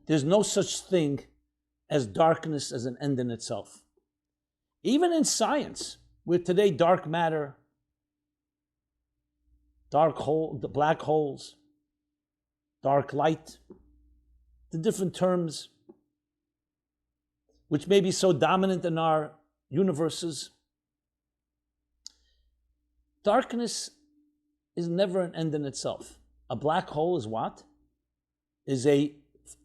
There's no such thing as darkness as an end in itself. Even in science, where today dark matter, the black holes, dark light, the different terms which may be so dominant in our universes, darkness is never an end in itself. A black hole is what? Is a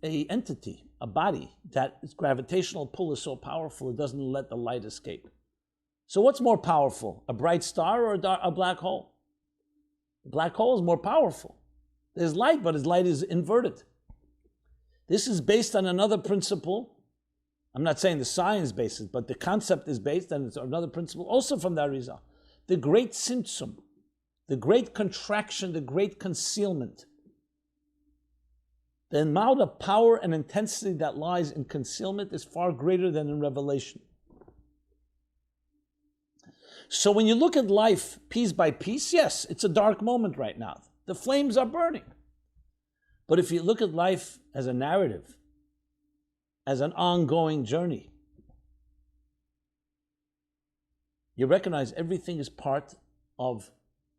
entity, a body, that its gravitational pull is so powerful it doesn't let the light escape. So what's more powerful, a bright star or a black hole? The black hole is more powerful. There's light, but its light is inverted. This is based on another principle. I'm not saying the science basis, but the concept is based on another principle, also from the Arizal. The great tzimtzum, the great contraction, the great concealment. The amount of power and intensity that lies in concealment is far greater than in revelation. So when you look at life piece by piece, yes, it's a dark moment right now. The flames are burning. But if you look at life as a narrative, as an ongoing journey, you recognize everything is part of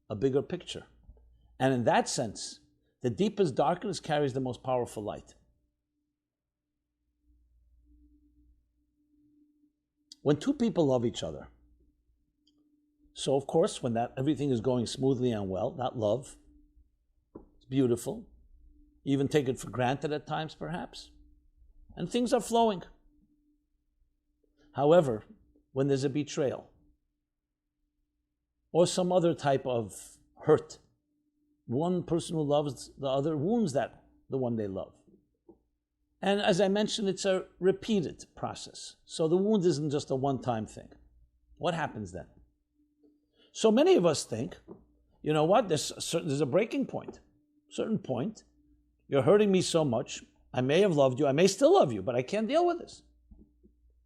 a bigger picture. And in that sense, the deepest darkness carries the most powerful light. When two people love each other, so of course, when everything is going smoothly and well, that love is beautiful. You even take it for granted at times, perhaps, and things are flowing. However, when there's a betrayal or some other type of hurt, one person who loves the other wounds the one they love. And as I mentioned, it's a repeated process. So the wound isn't just a one-time thing. What happens then? So many of us think, you know what, there's a breaking point. Certain point, you're hurting me so much, I may have loved you, I may still love you, but I can't deal with this.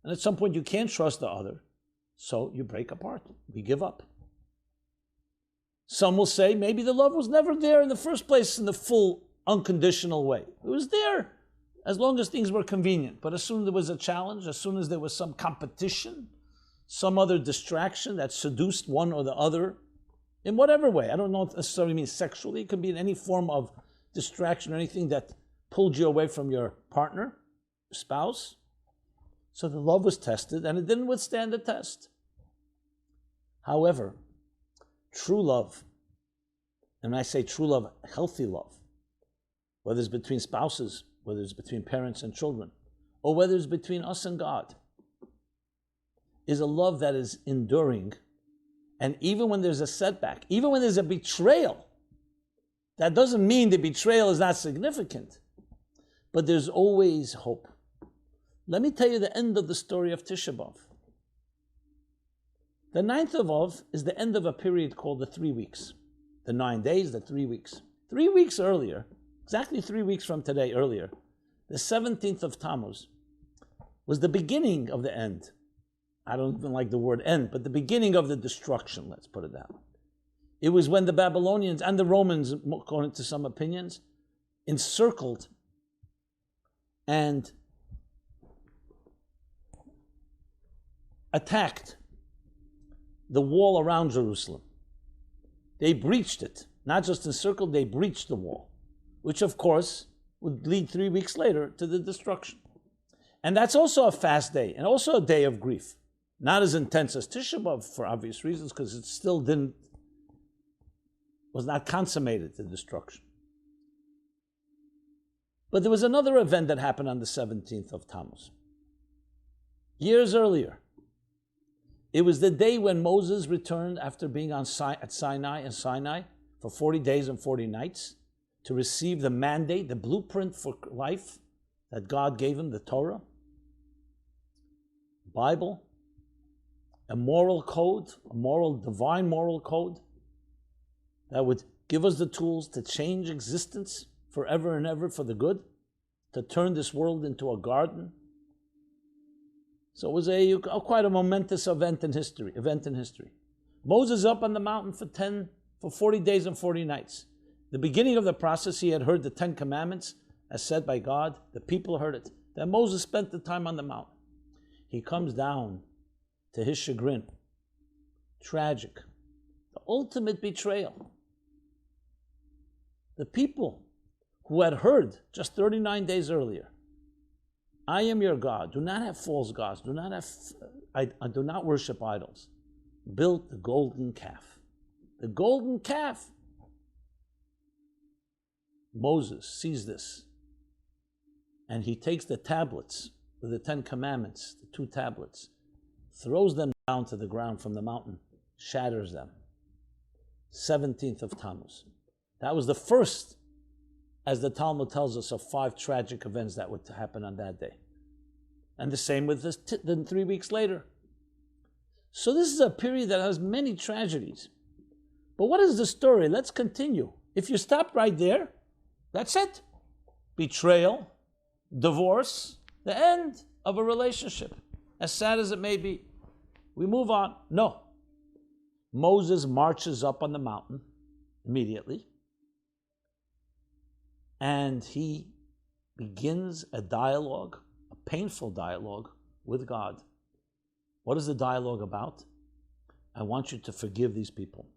And at some point you can't trust the other, so you break apart, we give up. Some will say maybe the love was never there in the first place in the full, unconditional way. It was there as long as things were convenient. But as soon as there was a challenge, as soon as there was some competition, some other distraction that seduced one or the other, in whatever way, I don't know if it necessarily means sexually, it could be in any form of distraction or anything that pulled you away from your partner, spouse. So the love was tested and it didn't withstand the test. However, true love, and when I say true love, healthy love, whether it's between spouses, whether it's between parents and children, or whether it's between us and God, is a love that is enduring. And even when there's a setback, even when there's a betrayal, that doesn't mean the betrayal is not significant, but there's always hope. Let me tell you the end of the story of Tisha B'Av. The 9th of Av is the end of a period called the 3 weeks. The 9 days, the 3 weeks. 3 weeks earlier, exactly 3 weeks from today earlier, the 17th of Tammuz, was the beginning of the end. I don't even like the word end, but the beginning of the destruction, let's put it that way. It was when the Babylonians and the Romans, according to some opinions, encircled and attacked the wall around Jerusalem. They breached it. Not just encircled, they breached the wall, which of course would lead 3 weeks later to the destruction. And that's also a fast day, and also a day of grief. Not as intense as Tisha B'Av for obvious reasons, because it still was not consummated, the destruction. But there was another event that happened on the 17th of Tammuz. Years earlier, it was the day when Moses returned after being at Sinai for 40 days and 40 nights to receive the mandate, the blueprint for life that God gave him, the Torah, Bible, a moral code, divine moral code that would give us the tools to change existence forever and ever for the good, to turn this world into a garden. So it was quite a momentous event in history. Moses up on the mountain for 40 days and 40 nights. The beginning of the process, he had heard the 10 Commandments as said by God. The people heard it. Then Moses spent the time on the mountain. He comes down to his chagrin. Tragic. The ultimate betrayal. The people who had heard just 39 days earlier, I am your God, do not have false gods, do not worship idols, built the golden calf. The golden calf. Moses sees this, and he takes the tablets with the 10 commandments, the 2 tablets, throws them down to the ground from the mountain, shatters them. 17th of Tammuz. That was the first, as the Talmud tells us, of 5 tragic events that would happen on that day. And the same with this, then 3 weeks later. So this is a period that has many tragedies. But what is the story? Let's continue. If you stop right there, that's it. Betrayal, divorce, the end of a relationship. As sad as it may be. We move on. No. Moses marches up on the mountain immediately. And he begins a dialogue, a painful dialogue with God. What is the dialogue about? I want you to forgive these people.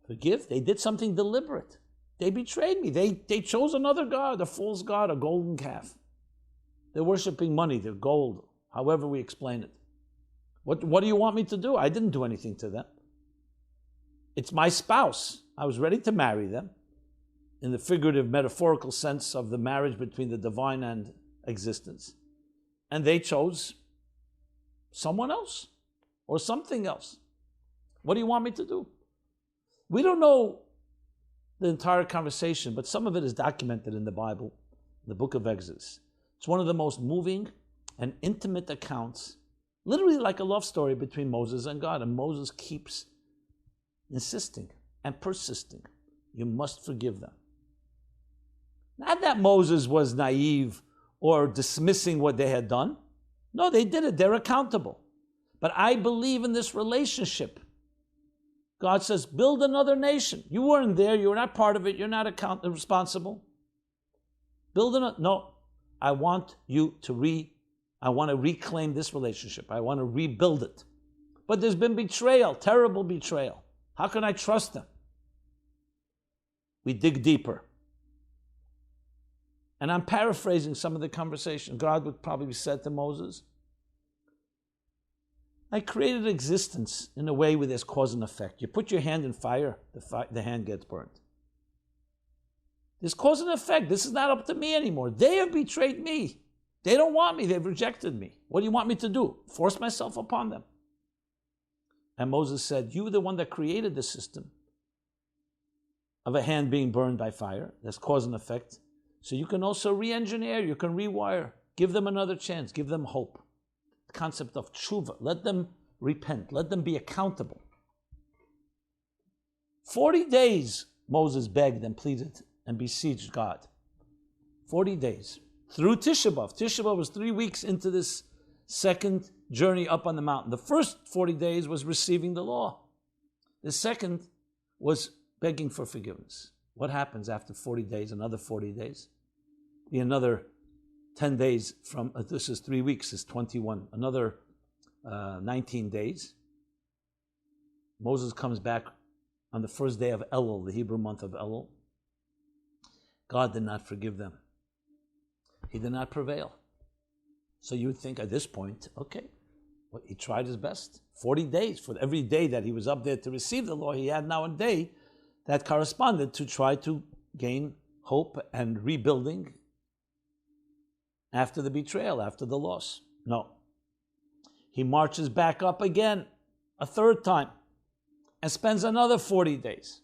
Forgive? They did something deliberate. They betrayed me. They chose another god, a false god, a golden calf. They're worshiping money, they're gold, however we explain it. What do you want me to do? I didn't do anything to them. It's my spouse. I was ready to marry them in the figurative, metaphorical sense of the marriage between the divine and existence. And they chose someone else or something else. What do you want me to do? We don't know the entire conversation, but some of it is documented in the Bible, the book of Exodus. It's one of the most moving and intimate accounts, literally like a love story between Moses and God. And Moses keeps insisting and persisting. You must forgive them. Not that Moses was naive or dismissing what they had done. No, they did it. They're accountable. But I believe in this relationship. God says, build another nation. You weren't there. You were not part of it. You're not responsible. No, I want to reclaim this relationship. I want to rebuild it. But there's been betrayal, terrible betrayal. How can I trust them? We dig deeper. And I'm paraphrasing some of the conversation. God would probably said to Moses, I created existence in a way where there's cause and effect. You put your hand in fire, the hand gets burnt. There's cause and effect. This is not up to me anymore. They have betrayed me. They don't want me. They've rejected me. What do you want me to do? Force myself upon them. And Moses said, you are the one that created the system of a hand being burned by fire. There's cause and effect. So you can also re-engineer, you can rewire. Give them another chance. Give them hope. The concept of tshuva. Let them repent. Let them be accountable. 40 days Moses begged and pleaded and besieged God. 40 days. Through Tisha B'Av. Tisha B'Av was 3 weeks into this second journey up on the mountain. The first 40 days was receiving the law. The second was begging for forgiveness. What happens after 40 days, another 40 days? Another 10 days from, this is 3 weeks, is 21. Another 19 days. Moses comes back on the first day of Elul, the Hebrew month of Elul. God did not forgive them. He did not prevail. So you would think at this point, okay, well, he tried his best. 40 days, for every day that he was up there to receive the law, he had now a day that corresponded to try to gain hope and rebuilding after the betrayal, after the loss. No. He marches back up again, a third time, and spends another 40 days.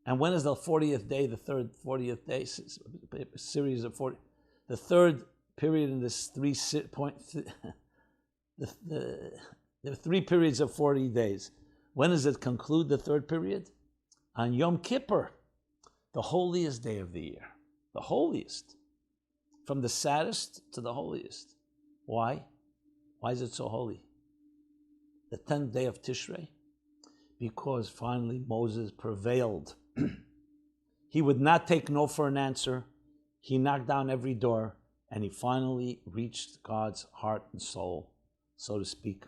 And when is the 40th day, the third 40th day, a series of 40, the third period in this the 3 periods of 40 days. When does it conclude, the third period? On Yom Kippur, the holiest day of the year. The holiest. From the saddest to the holiest. Why? Why is it so holy? The 10th day of Tishrei? Because finally Moses prevailed. He would not take no for an answer. He knocked down every door, and he finally reached God's heart and soul, so to speak.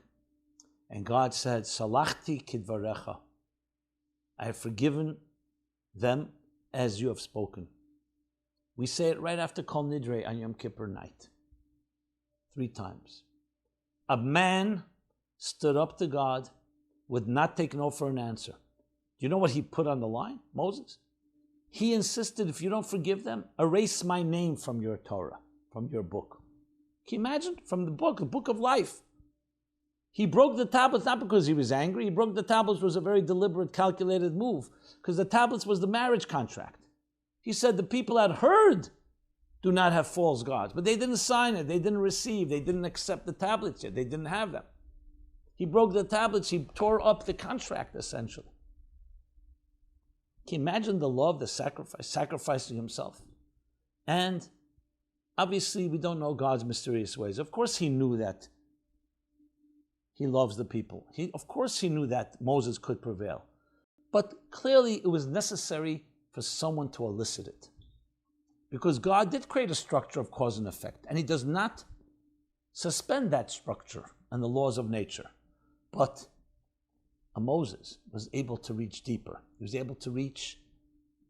And God said, Salachti kidvarecha. I have forgiven them as you have spoken. We say it right after Kol Nidre on Yom Kippur night. 3 times. A man stood up to God, would not take no for an answer. Do you know what he put on the line, Moses? He insisted, if you don't forgive them, erase my name from your Torah, from your book. Can you imagine? From the book of life. He broke the tablets not because he was angry. He broke the tablets was a very deliberate, calculated move, because the tablets was the marriage contract. He said the people had heard, do not have false gods, but they didn't sign it, they didn't receive, they didn't accept the tablets yet, they didn't have them. He broke the tablets, he tore up the contract, essentially. Can you imagine the love, the sacrifice, sacrificing himself? And obviously we don't know God's mysterious ways. Of course he knew that he loves the people. Of course he knew that Moses could prevail. But clearly it was necessary for someone to elicit it. Because God did create a structure of cause and effect, and he does not suspend that structure and the laws of nature. But Moses was able to reach deeper. He was able to reach,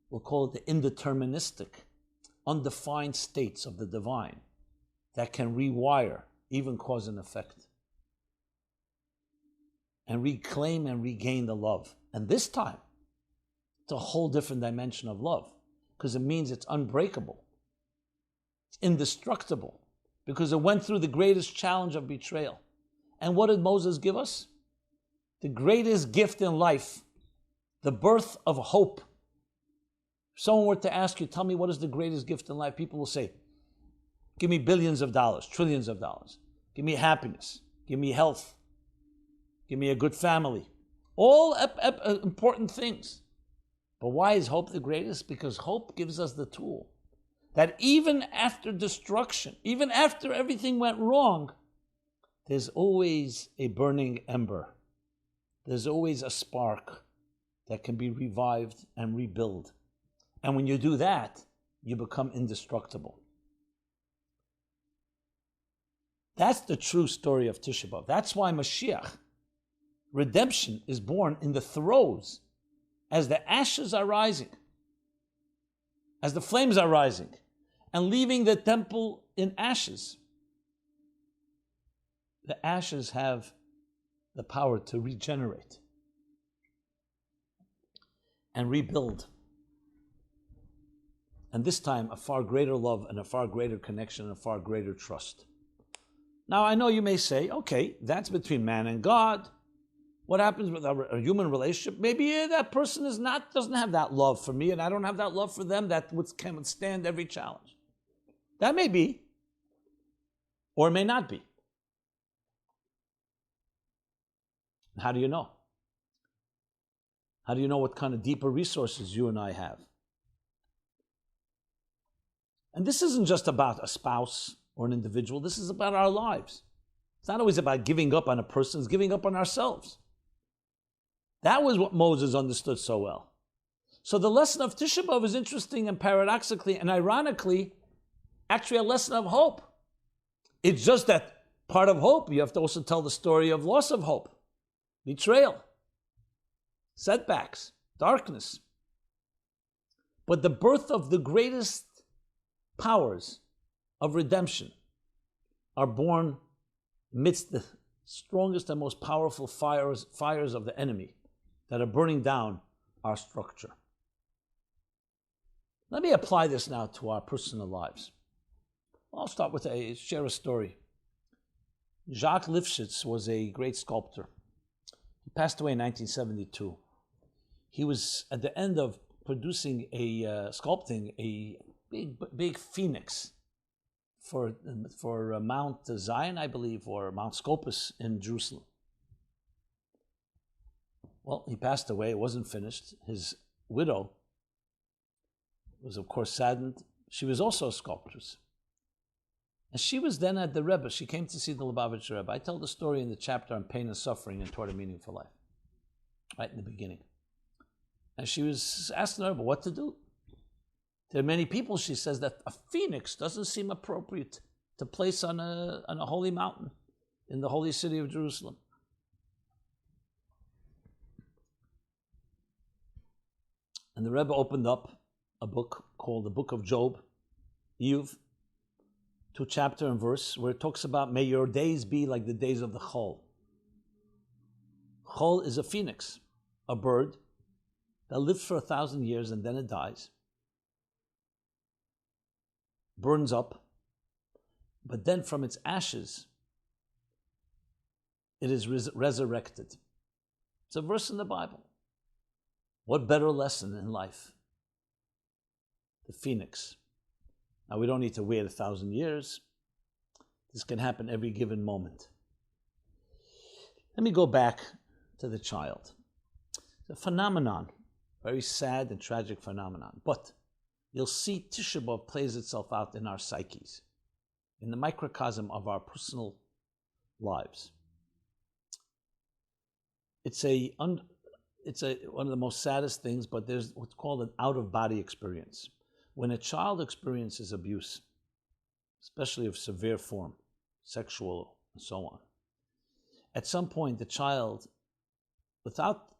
we'll call it the indeterministic, undefined states of the divine that can rewire even cause and effect and reclaim and regain the love. And this time, it's a whole different dimension of love, because it means it's unbreakable. It's indestructible, because it went through the greatest challenge of betrayal. And what did Moses give us? The greatest gift in life, the birth of hope. If someone were to ask you, tell me what is the greatest gift in life, people will say, give me billions of dollars, trillions of dollars. Give me happiness. Give me health. Give me a good family. All important things. But why is hope the greatest? Because hope gives us the tool that even after destruction, even after everything went wrong, there's always a burning ember. There's always a spark that can be revived and rebuilt. And when you do that, you become indestructible. That's the true story of Tisha B'Av. That's why Mashiach, redemption, is born in the throes, as the ashes are rising, as the flames are rising, and leaving the temple in ashes. The ashes have the power to regenerate and rebuild. And this time, a far greater love and a far greater connection and a far greater trust. Now, I know you may say, okay, that's between man and God. What happens with a human relationship? Maybe that person doesn't have that love for me, and I don't have that love for them that can withstand every challenge. That may be, or it may not be. How do you know? How do you know what kind of deeper resources you and I have? And this isn't just about a spouse or an individual. This is about our lives. It's not always about giving up on a person. It's giving up on ourselves. That was what Moses understood so well. So the lesson of Tisha B'Av is interesting, and paradoxically and ironically, actually a lesson of hope. It's just that part of hope, you have to also tell the story of loss of hope, betrayal, setbacks, darkness. But the birth of the greatest powers of redemption are born amidst the strongest and most powerful fires of the enemy that are burning down our structure. Let me apply this now to our personal lives. I'll start with share a story. Jacques Lifshitz was a great sculptor. He passed away in 1972. He was at the end of producing sculpting a big phoenix for Mount Zion, I believe, or Mount Scopus in Jerusalem. Well, he passed away. It wasn't finished. His widow was, of course, saddened. She was also a sculptress. And she was then at the Rebbe. She came to see the Lubavitcher Rebbe. I tell the story in the chapter on pain and suffering and toward a meaningful life, right in the beginning. And she was asking the Rebbe what to do. There are many people, she says, that a phoenix doesn't seem appropriate to place on a holy mountain in the holy city of Jerusalem. And the Rebbe opened up a book called the Book of Job, Iyuv, 2 chapter and verse, where it talks about, may your days be like the days of the chol. Chol is a phoenix, a bird that lives for 1,000 years and then it dies, burns up, but then from its ashes, it is resurrected. It's a verse in the Bible. What better lesson in life? The phoenix. Now, we don't need to wait 1,000 years. This can happen every given moment. Let me go back to the child. It's a phenomenon, very sad and tragic phenomenon, but you'll see Tisha B'Av plays itself out in our psyches, in the microcosm of our personal lives. It's one of the most saddest things, but there's what's called an out-of-body experience. When a child experiences abuse, especially of severe form, sexual and so on, at some point the child, without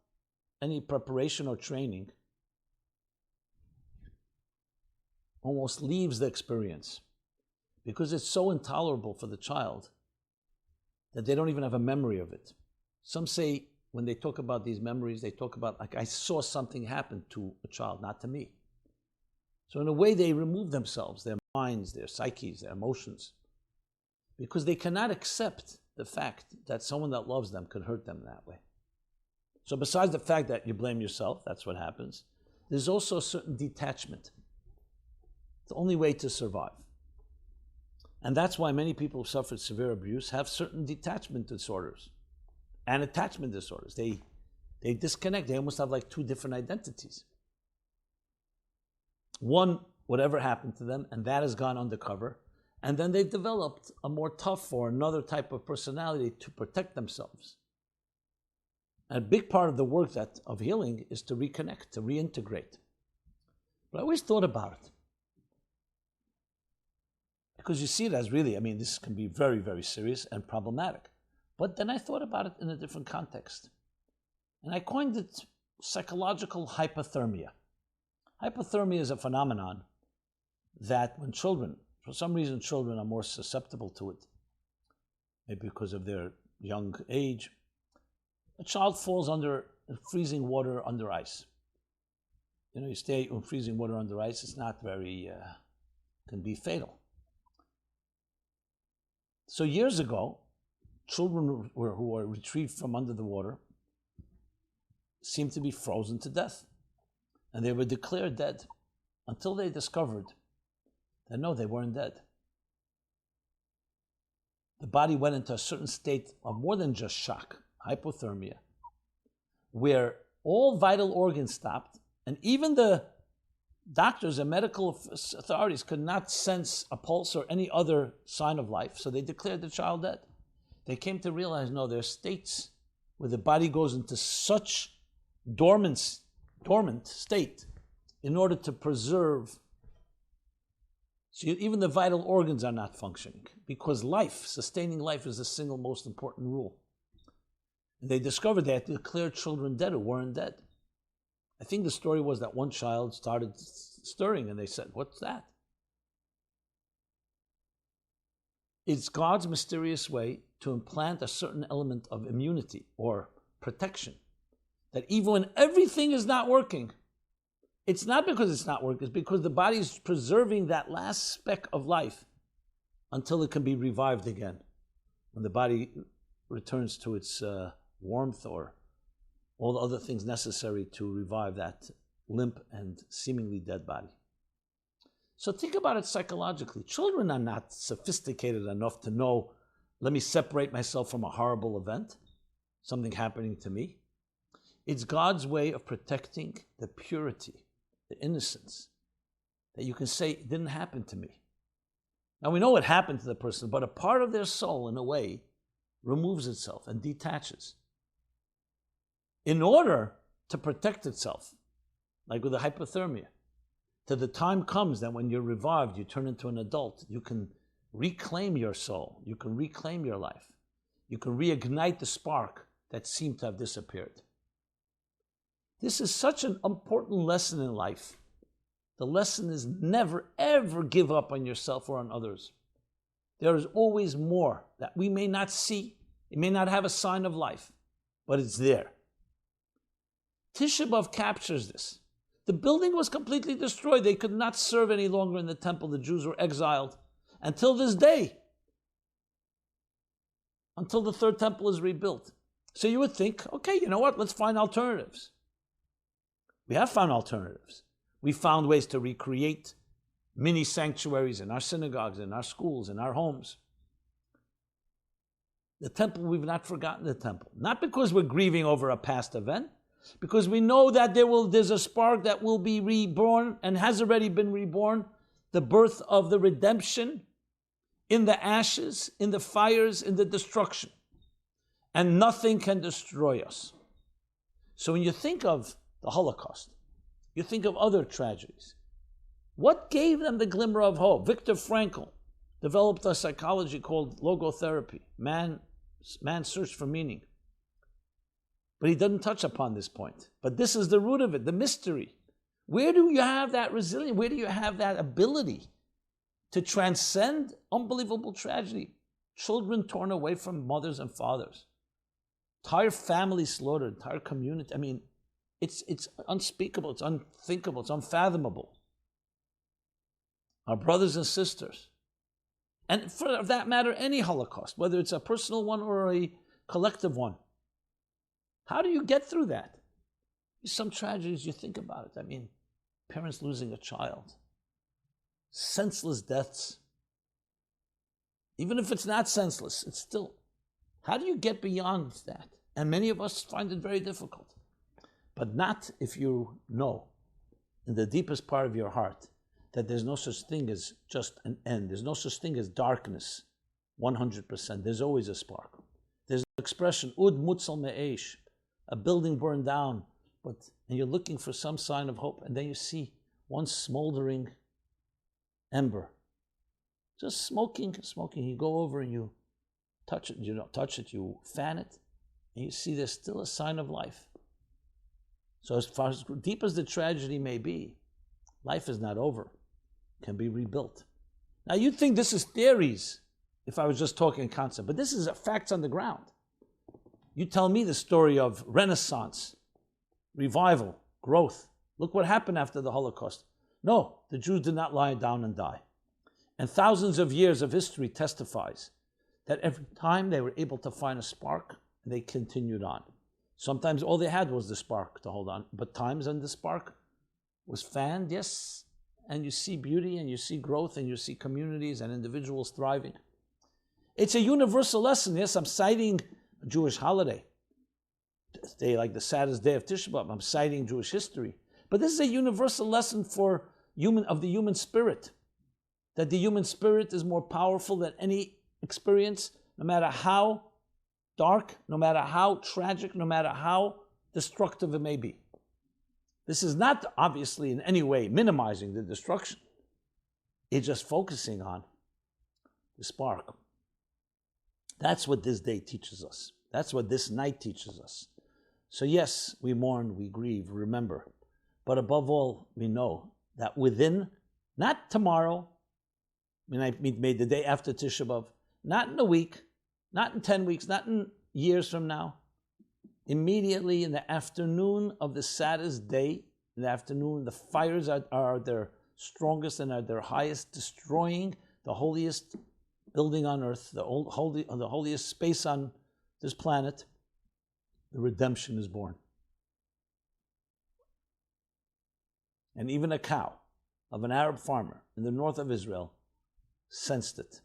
any preparation or training, almost leaves the experience because it's so intolerable for the child that they don't even have a memory of it. Some say, when they talk about these memories, they talk about, like, I saw something happen to a child, not to me. So in a way, they remove themselves, their minds, their psyches, their emotions, because they cannot accept the fact that someone that loves them could hurt them that way. So besides the fact that you blame yourself, that's what happens, there's also a certain detachment. It's the only way to survive. And that's why many people who suffered severe abuse have certain detachment disorders and attachment disorders. They disconnect. They almost have like two different identities. One, whatever happened to them, and that has gone undercover. And then they've developed a more tough or another type of personality to protect themselves. And a big part of the work of healing is to reconnect, to reintegrate. But I always thought about it. Because you see it as really, this can be very, very serious and problematic. But then I thought about it in a different context. And I coined it psychological hypothermia. Hypothermia is a phenomenon that when children, for some reason children are more susceptible to it, maybe because of their young age, a child falls under freezing water under ice. You stay in freezing water under ice, it's not very, can be fatal. So years ago, children who were retrieved from under the water seemed to be frozen to death. And they were declared dead until they discovered that no, they weren't dead. The body went into a certain state of more than just shock, hypothermia, where all vital organs stopped, and even the doctors and medical authorities could not sense a pulse or any other sign of life, so they declared the child dead. They came to realize, no, there are states where the body goes into such dormant state in order to preserve. So even the vital organs are not functioning because sustaining life is the single most important rule. And they discovered they had to declare children dead who weren't dead. I think the story was that one child started stirring and they said, "What's that?" It's God's mysterious way to implant a certain element of immunity or protection. That even when everything is not working, it's not because it's not working, it's because the body is preserving that last speck of life until it can be revived again. When the body returns to its warmth or all the other things necessary to revive that limp and seemingly dead body. So think about it psychologically. Children are not sophisticated enough to know, let me separate myself from a horrible event, something happening to me. It's God's way of protecting the purity, the innocence, that you can say, it didn't happen to me. Now we know what happened to the person, but a part of their soul, in a way, removes itself and detaches in order to protect itself, like with the hypothermia. till the time comes that when you're revived, you turn into an adult, you can reclaim your soul, you can reclaim your life, you can reignite the spark that seemed to have disappeared. This is such an important lesson in life. The lesson is never, ever give up on yourself or on others. There is always more that we may not see. It may not have a sign of life, but it's there. Tisha B'Av captures this. The building was completely destroyed. They could not serve any longer in the temple. The Jews were exiled until this day, until the third temple is rebuilt. So you would think, okay, you know what? Let's find alternatives. We have found alternatives. We found ways to recreate mini sanctuaries in our synagogues, in our schools, in our homes. The temple, we've not forgotten the temple. Not because we're grieving over a past event, because we know that there's a spark that will be reborn and has already been reborn, the birth of the redemption in the ashes, in the fires, in the destruction. And nothing can destroy us. So when you think of the Holocaust, you think of other tragedies. What gave them the glimmer of hope? Viktor Frankl developed a psychology called logotherapy, man's search for meaning. But he doesn't touch upon this point. But this is the root of it, the mystery. Where do you have that resilience? Where do you have that ability to transcend unbelievable tragedy? Children torn away from mothers and fathers. Entire families slaughtered, entire community. I mean, it's unspeakable, it's unthinkable, it's unfathomable. Our brothers and sisters. And for that matter, any Holocaust, whether it's a personal one or a collective one. How do you get through that? Some tragedies, you think about it. I mean, parents losing a child, senseless deaths. Even if it's not senseless, it's still, how do you get beyond that? And many of us find it very difficult. But not if you know in the deepest part of your heart that there's no such thing as just an end. There's no such thing as darkness, 100%. There's always a spark. There's an expression, ud mutzel me'esh, a building burned down, and you're looking for some sign of hope, and then you see one smoldering ember, just smoking. You go over and you touch it. You don't touch it, you fan it, and you see there's still a sign of life. So as far as deep as the tragedy may be, life is not over. It can be rebuilt. Now you'd think this is theories if I was just talking in concept, but this is facts on the ground. You tell me the story of Renaissance, revival, growth. Look what happened after the Holocaust. No, the Jews did not lie down and die. And thousands of years of history testifies that every time they were able to find a spark, they continued on. Sometimes all they had was the spark to hold on, but times when the spark was fanned, yes, and you see beauty and you see growth and you see communities and individuals thriving. It's a universal lesson. Yes, I'm citing a Jewish holiday, day like the saddest day of Tisha B'Av. I'm citing Jewish history. But this is a universal lesson for the human spirit, that the human spirit is more powerful than any experience, no matter how dark, no matter how tragic, no matter how destructive it may be. This is not obviously in any way minimizing the destruction. It's just focusing on the spark. That's what this day teaches us. That's what this night teaches us. So yes, we mourn, we grieve, remember. But above all, we know that within, not tomorrow, I made the day after Tisha B'Av, not in a week, not in 10 weeks, not in years from now, immediately in the afternoon of the saddest day, in the afternoon, the fires are their strongest and at their highest, destroying the holiest building on earth, the holiest space on this planet. The redemption is born. And even a cow of an Arab farmer in the north of Israel sensed it.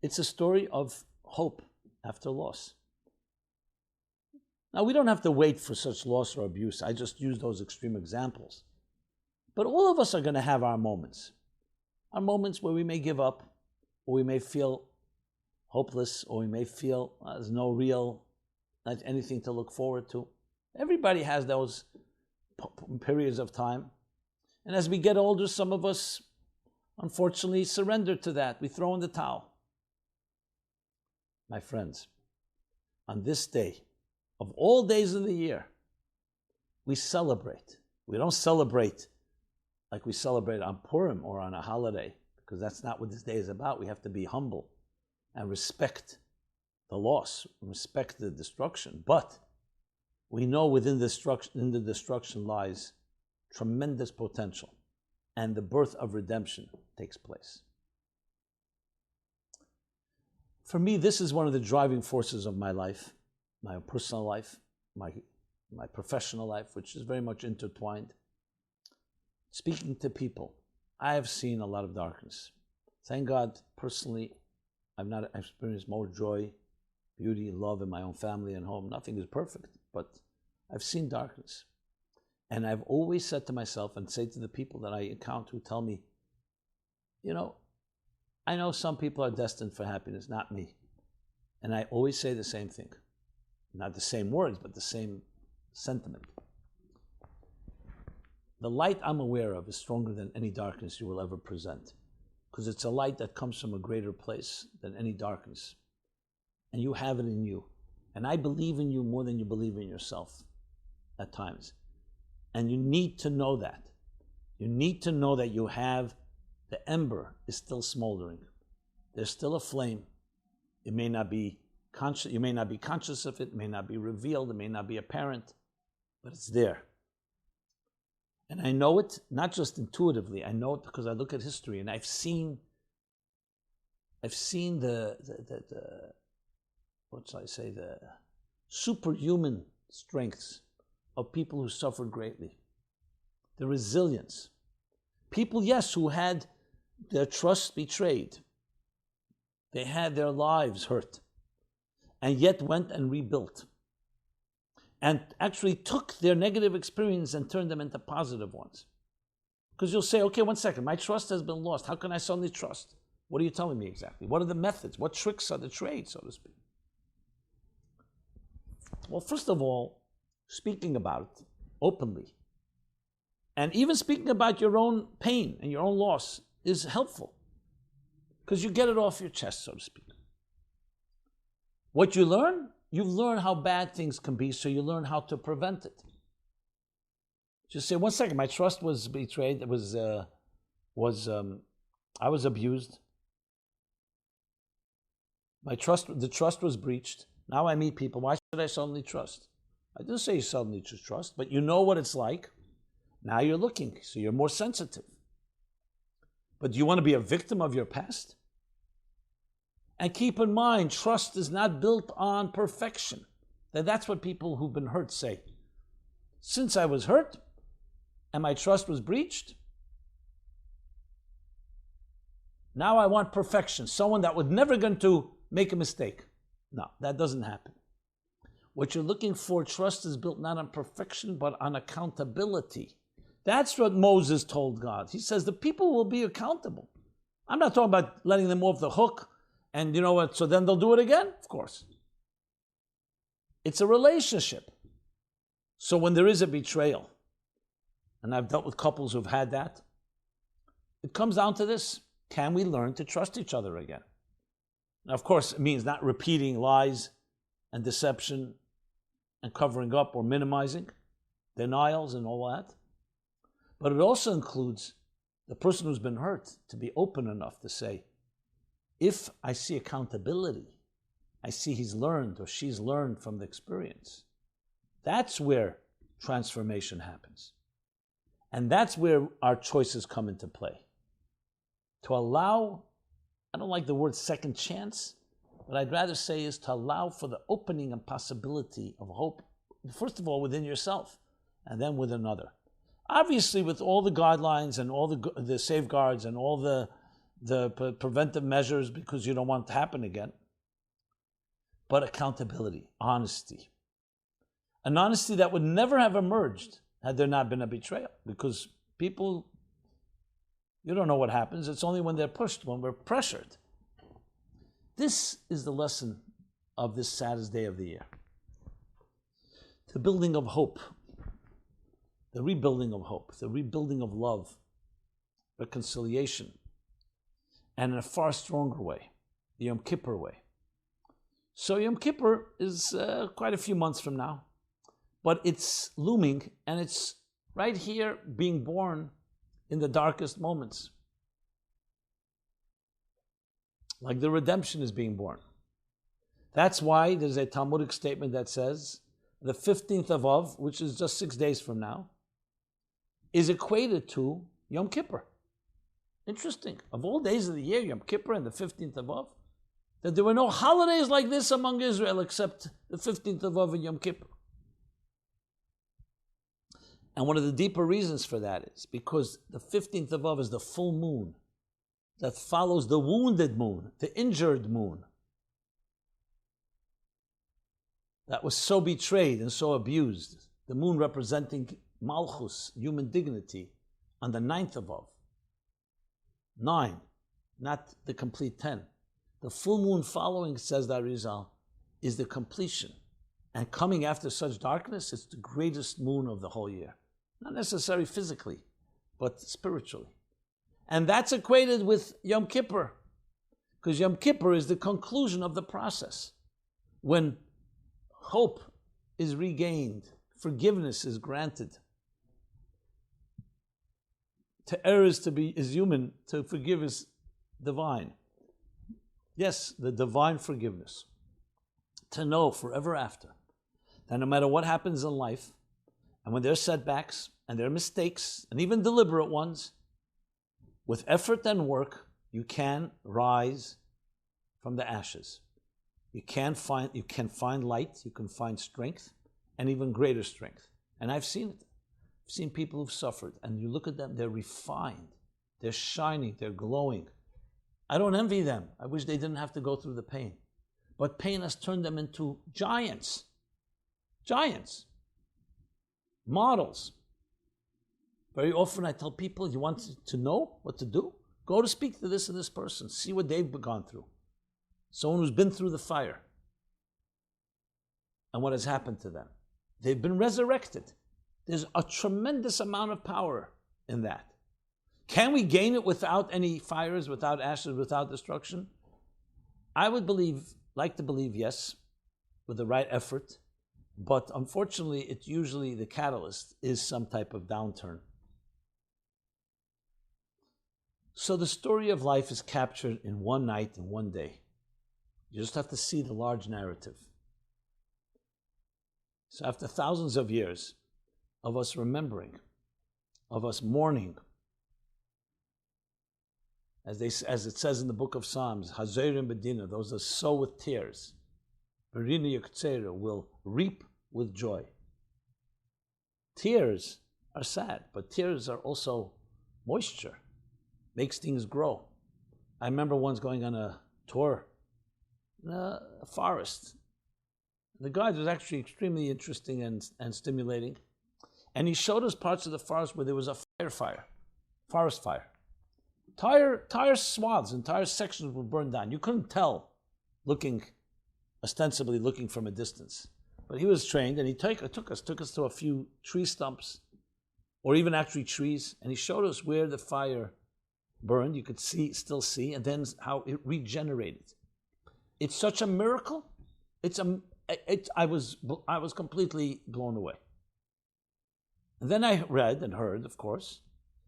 It's a story of hope after loss. Now, we don't have to wait for such loss or abuse. I just use those extreme examples. But all of us are going to have our moments where we may give up, or we may feel hopeless, or we may feel there's no real, not anything to look forward to. Everybody has those periods of time. And as we get older, some of us, unfortunately, surrender to that. We throw in the towel. My friends, on this day, of all days in the year, we celebrate. We don't celebrate like we celebrate on Purim or on a holiday, because that's not what this day is about. We have to be humble and respect the loss, respect the destruction. But we know within the destruction lies tremendous potential, and the birth of redemption takes place. For me, this is one of the driving forces of my life, my personal life, my professional life, which is very much intertwined. Speaking to people, I have seen a lot of darkness. Thank God, personally, I've experienced more joy, beauty, love in my own family and home. Nothing is perfect, but I've seen darkness. And I've always said to myself and say to the people that I encounter who tell me, I know some people are destined for happiness, not me. And I always say the same thing. Not the same words, but the same sentiment. The light I'm aware of is stronger than any darkness you will ever present, because it's a light that comes from a greater place than any darkness. And you have it in you. And I believe in you more than you believe in yourself at times. And you need to know that. You need to know that you have, the ember is still smoldering. There's still a flame. It may not be conscious, you may not be conscious of it, it may not be revealed, it may not be apparent, but it's there. And I know it, not just intuitively, I know it because I look at history and I've seen the what shall I say, the superhuman strengths of people who suffered greatly. The resilience. People, yes, who had their trust betrayed. They had their lives hurt, and yet went and rebuilt. And actually took their negative experience and turned them into positive ones. Because you'll say, okay, 1 second, my trust has been lost. How can I suddenly trust? What are you telling me exactly? What are the methods? What tricks are the trade, so to speak? Well, first of all, speaking about it openly, and even speaking about your own pain and your own loss is helpful, because you get it off your chest, so to speak. What you learn, you've learned how bad things can be, so you learn how to prevent it. Just say, 1 second, my trust was betrayed. It was I was abused. The trust was breached. Now I meet people. Why should I suddenly trust? I didn't say you suddenly should trust, but you know what it's like. Now you're looking, so you're more sensitive. But do you want to be a victim of your past? And keep in mind, trust is not built on perfection. That's what people who've been hurt say. Since I was hurt and my trust was breached, now I want perfection. Someone that was never going to make a mistake. No, that doesn't happen. What you're looking for, trust is built not on perfection, but on accountability. That's what Moses told God. He says the people will be accountable. I'm not talking about letting them off the hook and you know what, so then they'll do it again? Of course. It's a relationship. So when there is a betrayal, and I've dealt with couples who've had that, it comes down to this. Can we learn to trust each other again? Now, of course, it means not repeating lies and deception and covering up or minimizing, denials and all that. But it also includes the person who's been hurt to be open enough to say, if I see accountability, I see he's learned or she's learned from the experience, that's where transformation happens. And that's where our choices come into play. To allow, I don't like the word second chance, what I'd rather say is to allow for the opening and possibility of hope, first of all within yourself, and then with another. Obviously, with all the guidelines and all the safeguards and all the preventive measures, because you don't want it to happen again. But accountability, honesty. An honesty that would never have emerged had there not been a betrayal. Because people, you don't know what happens. It's only when they're pushed, when we're pressured. This is the lesson of this saddest day of the year. the building of hope, the rebuilding of hope, the rebuilding of love, reconciliation, and in a far stronger way, the Yom Kippur way. So Yom Kippur is quite a few months from now, but it's looming, and it's right here being born in the darkest moments. Like the redemption is being born. That's why there's a Talmudic statement that says the 15th of Av, which is just 6 days from now, is equated to Yom Kippur. Interesting. Of all days of the year, Yom Kippur and the 15th of Av, that there were no holidays like this among Israel except the 15th of Av and Yom Kippur. And one of the deeper reasons for that is because the 15th of Av is the full moon that follows the wounded moon, the injured moon, that was so betrayed and so abused. The moon representing Malchus, human dignity, on the 9th of Av. 9, not the complete 10. The full moon following, says the Arizal, is the completion. And coming after such darkness, it's the greatest moon of the whole year. Not necessarily physically, but spiritually. And that's equated with Yom Kippur, because Yom Kippur is the conclusion of the process. When hope is regained, forgiveness is granted. To err is human, to forgive is divine. Yes, the divine forgiveness. To know forever after that no matter what happens in life, and when there are setbacks, and there are mistakes, and even deliberate ones, with effort and work, you can rise from the ashes. You can find light, you can find strength, and even greater strength. And I've seen it. I've seen people who've suffered, and you look at them, they're refined, they're shining, they're glowing. I don't envy them. I wish they didn't have to go through the pain. But pain has turned them into giants. Giants. Models. Very often I tell people, you want to know what to do? Go to speak to this and this person. See what they've gone through. Someone who's been through the fire. And what has happened to them. They've been resurrected. There's a tremendous amount of power in that. Can we gain it without any fires, without ashes, without destruction? I would like to believe yes, with the right effort. But unfortunately, it's usually the catalyst is some type of downturn. So the story of life is captured in one night and one day. You just have to see the large narrative. So after thousands of years of us remembering, of us mourning, as it says in the book of Psalms, Hazerim Bedina, those that sow with tears, Berina Yektzera, will reap with joy. Tears are sad, but tears are also moisture, makes things grow. I remember once going on a tour in a forest. The guide was actually extremely interesting and stimulating. And he showed us parts of the forest where there was a forest fire. Entire swaths, entire sections were burned down. You couldn't tell, ostensibly looking from a distance. But he was trained, and he took us to a few tree stumps, or even actually trees, and he showed us where the fire burned. You could still see, and then how it regenerated. It's such a miracle. I was completely blown away. And then I read and heard, of course,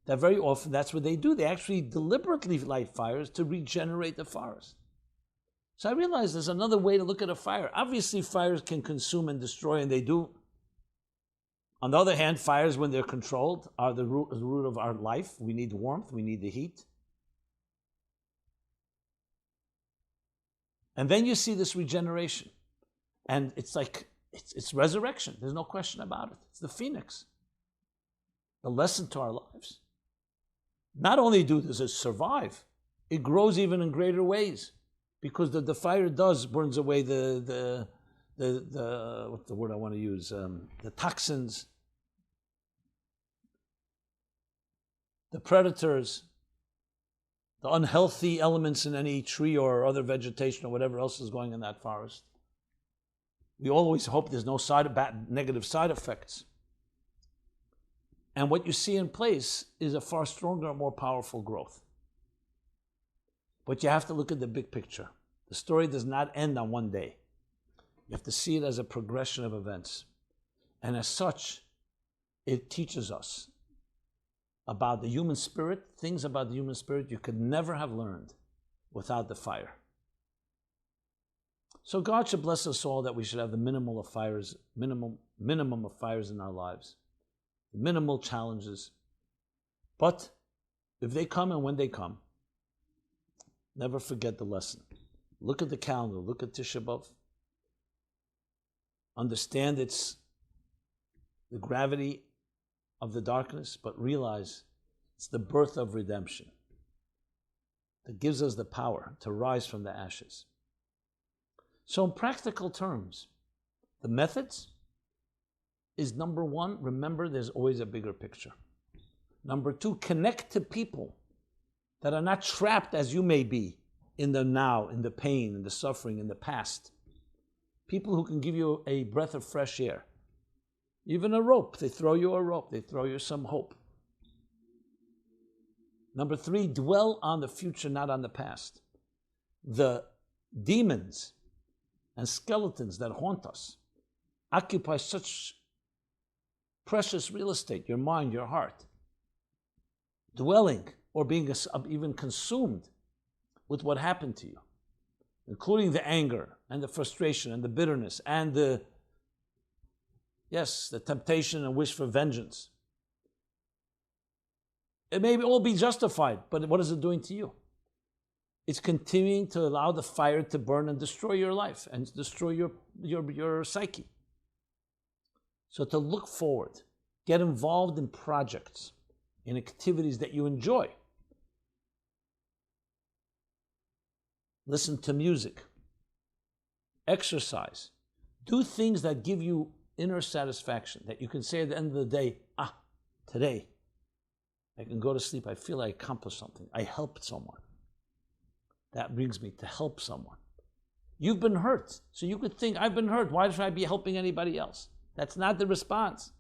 that very often that's what they do. They actually deliberately light fires to regenerate the forest. So I realized there's another way to look at a fire. Obviously, fires can consume and destroy, and they do. On the other hand, fires, when they're controlled, are the root of our life. We need warmth, we need the heat. And then you see this regeneration. And it's like, it's resurrection. There's no question about it. It's the phoenix. The lesson to our lives. Not only does it survive, it grows even in greater ways. Because the fire burns away the what's the word I want to use? The toxins, the predators, the unhealthy elements in any tree or other vegetation or whatever else is going in that forest. We always hope there's no negative side effects. And what you see in place is a far stronger and more powerful growth. But you have to look at the big picture. The story does not end on one day. You have to see it as a progression of events. And as such, it teaches us about the human spirit, things about the human spirit you could never have learned without the fire. So God should bless us all that we should have the minimum of fires in our lives, minimal challenges. But if they come and when they come, never forget the lesson. Look at the calendar, look at Tisha B'Av. Understand it's the gravity of the darkness, but realize it's the birth of redemption that gives us the power to rise from the ashes. So in practical terms, the methods is number one, remember there's always a bigger picture. Number two, connect to people that are not trapped as you may be in the now, in the pain, in the suffering, in the past. People who can give you a breath of fresh air. Even a rope, they throw you a rope, they throw you some hope. Number three, dwell on the future, not on the past. The demons and skeletons that haunt us occupy such precious real estate, your mind, your heart. Dwelling or being even consumed with what happened to you, including the anger and the frustration and the bitterness and the temptation and wish for vengeance. It may all be justified, but what is it doing to you? It's continuing to allow the fire to burn and destroy your life and destroy your psyche. So to look forward, get involved in projects, in activities that you enjoy. Listen to music, exercise, do things that give you inner satisfaction, that you can say at the end of the day, today I can go to sleep, I feel I accomplished something, I helped someone. That brings me to help someone. You've been hurt, so you could think, I've been hurt, why should I be helping anybody else? That's not the response.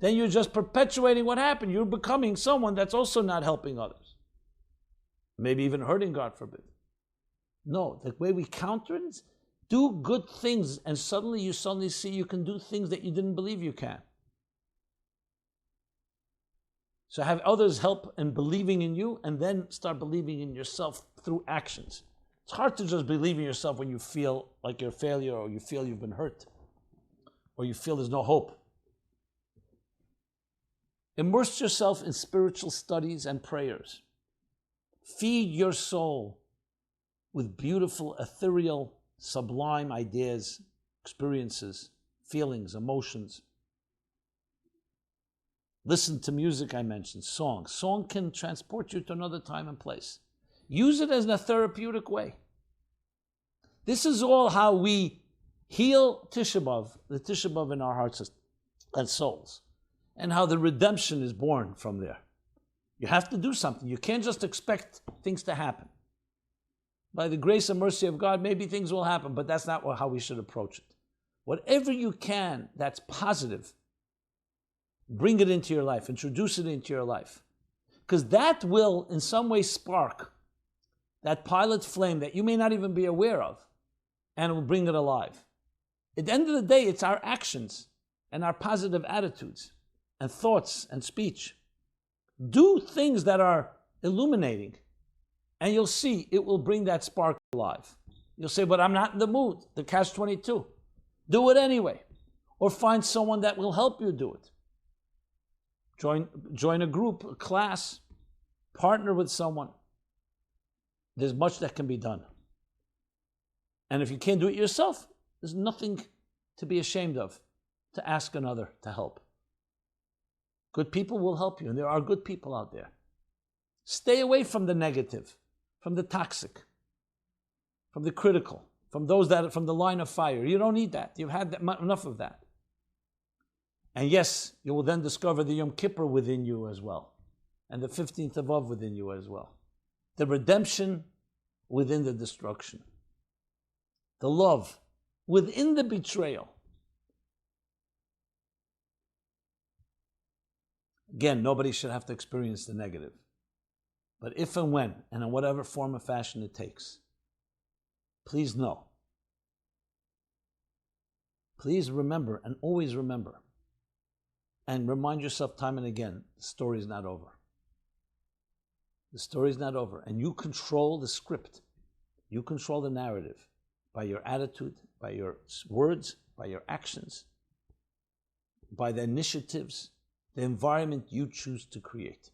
Then you're just perpetuating what happened. You're becoming someone that's also not helping others. Maybe even hurting, God forbid. No, the way we counter it is do good things, and suddenly you see you can do things that you didn't believe you can. So have others help in believing in you, and then start believing in yourself through actions. It's hard to just believe in yourself when you feel like you're a failure, or you feel you've been hurt, or you feel there's no hope. Immerse yourself in spiritual studies and prayers. Feed your soul with beautiful, ethereal, sublime ideas, experiences, feelings, emotions. Listen to music, I mentioned, song. Song can transport you to another time and place. Use it as a therapeutic way. This is all how we heal Tisha B'Av, the Tisha B'Av in our hearts and souls, and how the redemption is born from there. You have to do something. You can't just expect things to happen. By the grace and mercy of God, maybe things will happen, but that's not how we should approach it. Whatever you can that's positive, bring it into your life, introduce it into your life. Because that will in some way spark that pilot flame that you may not even be aware of, and it will bring it alive. At the end of the day, it's our actions and our positive attitudes and thoughts and speech. Do things that are illuminating, and you'll see it will bring that spark alive. You'll say, but I'm not in the mood, the catch-22. Do it anyway. Or find someone that will help you do it. Join a group, a class, partner with someone. There's much that can be done. And if you can't do it yourself, there's nothing to be ashamed of to ask another to help. Good people will help you, and there are good people out there. Stay away from the negative, from the toxic, from the critical, from those that are from the line of fire. You don't need that. You've had enough of that. And yes, you will then discover the Yom Kipper within you as well, and the 15th of Av within you as well. The redemption within the destruction. The love within the betrayal. Again, nobody should have to experience the negative. But if and when, and in whatever form or fashion it takes, please know. Please remember, and always remember, and remind yourself time and again, the story is not over. The story is not over. And you control the script. You control the narrative by your attitude, by your words, by your actions, by the initiatives, the environment you choose to create.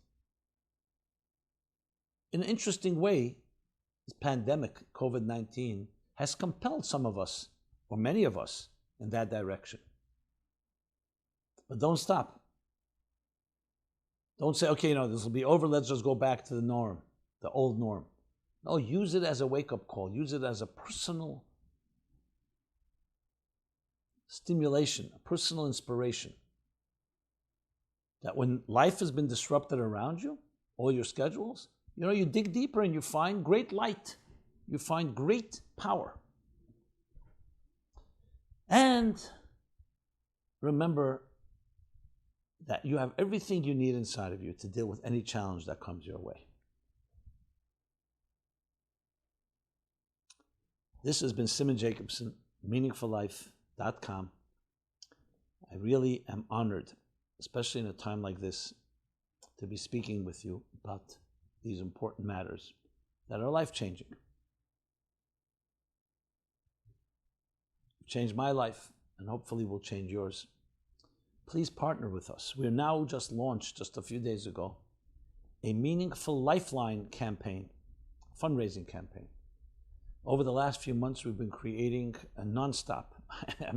In an interesting way, this pandemic, COVID-19, has compelled some of us, or many of us, in that direction. But don't stop. Don't say, okay, this will be over, let's just go back to the norm, the old norm. No, use it as a wake-up call. Use it as a personal stimulation, a personal inspiration. That when life has been disrupted around you, all your schedules, you dig deeper and you find great light. You find great power. And remember that you have everything you need inside of you to deal with any challenge that comes your way. This has been Simon Jacobson, meaningfullife.com. I really am honored, especially in a time like this, to be speaking with you about these important matters that are life-changing. Changed my life, and hopefully will change yours. Please partner with us. We're now just launched, just a few days ago, a Meaningful Lifeline campaign, fundraising campaign. Over the last few months, we've been creating a nonstop, I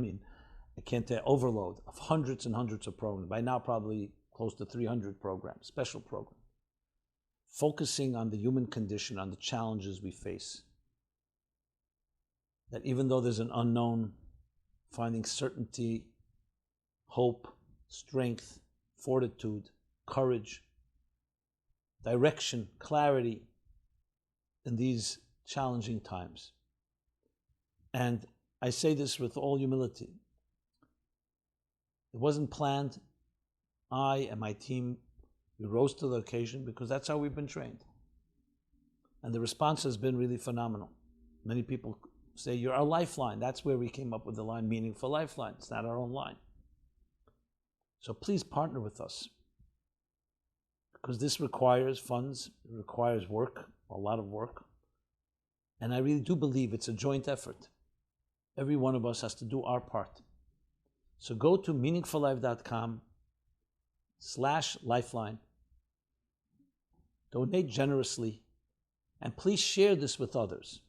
can't tell, overload of hundreds and hundreds of programs. By now, probably close to 300 programs, special programs, focusing on the human condition, on the challenges we face. That even though there's an unknown, finding certainty, hope, strength, fortitude, courage, direction, clarity in these challenging times. And I say this with all humility. It wasn't planned. I and my team, we rose to the occasion because that's how we've been trained. And the response has been really phenomenal. Many people say, you're our lifeline. That's where we came up with the line, Meaningful Lifeline. It's not our own line. So please partner with us, because this requires funds, it requires work, a lot of work. And I really do believe it's a joint effort. Every one of us has to do our part. So go to meaningfullife.com/lifeline. Donate generously, and please share this with others.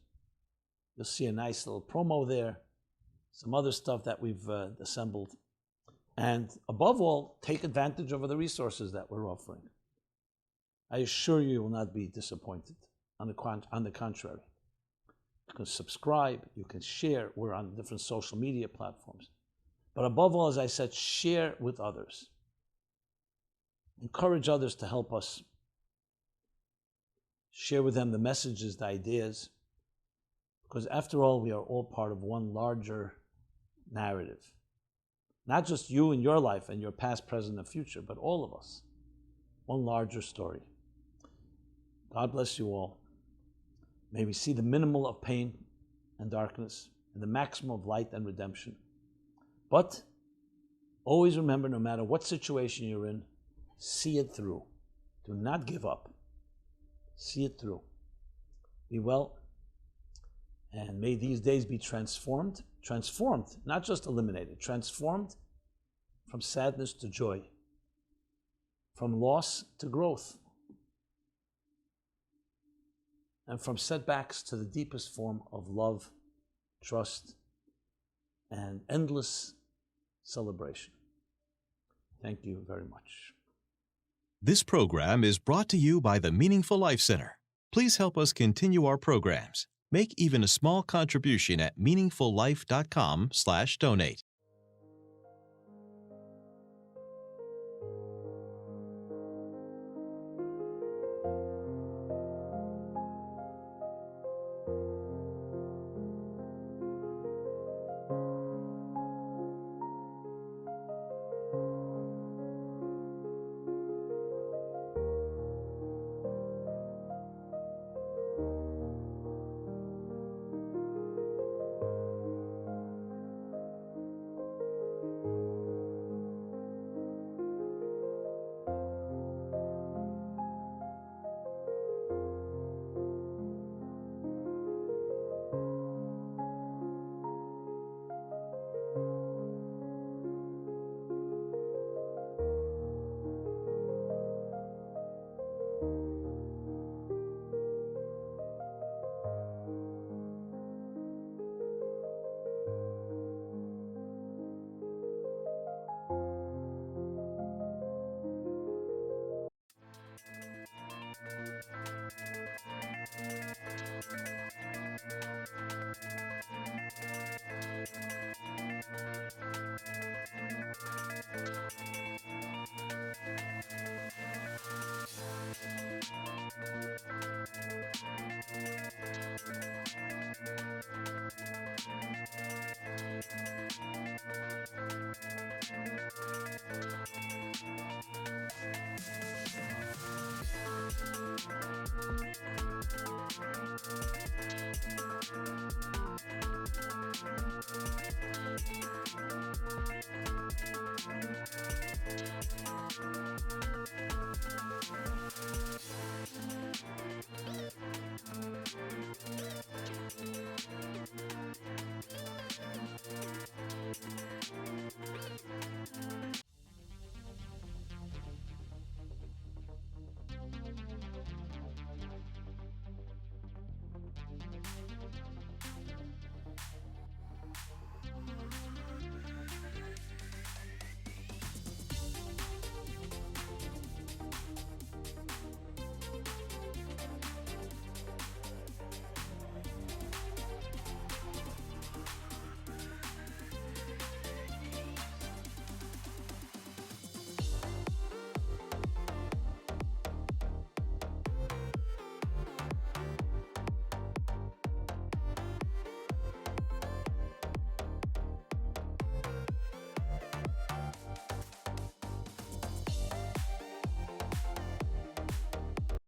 You'll see a nice little promo there, some other stuff that we've assembled. And above all, take advantage of the resources that we're offering. I assure you will not be disappointed. On the contrary. You can subscribe, you can share. We're on different social media platforms. But above all, as I said, share with others. Encourage others to help us. Share with them the messages, the ideas. Because after all, we are all part of one larger narrative. Not just you and your life and your past, present, and future, but all of us. One larger story. God bless you all. May we see the minimal of pain and darkness and the maximum of light and redemption. But always remember, no matter what situation you're in, see it through. Do not give up. See it through. Be well. And may these days be transformed, not just eliminated, transformed from sadness to joy, from loss to growth, and from setbacks to the deepest form of love, trust, and endless celebration. Thank you very much. This program is brought to you by the Meaningful Life Center. Please help us continue our programs. Make even a small contribution at meaningfullife.com/donate.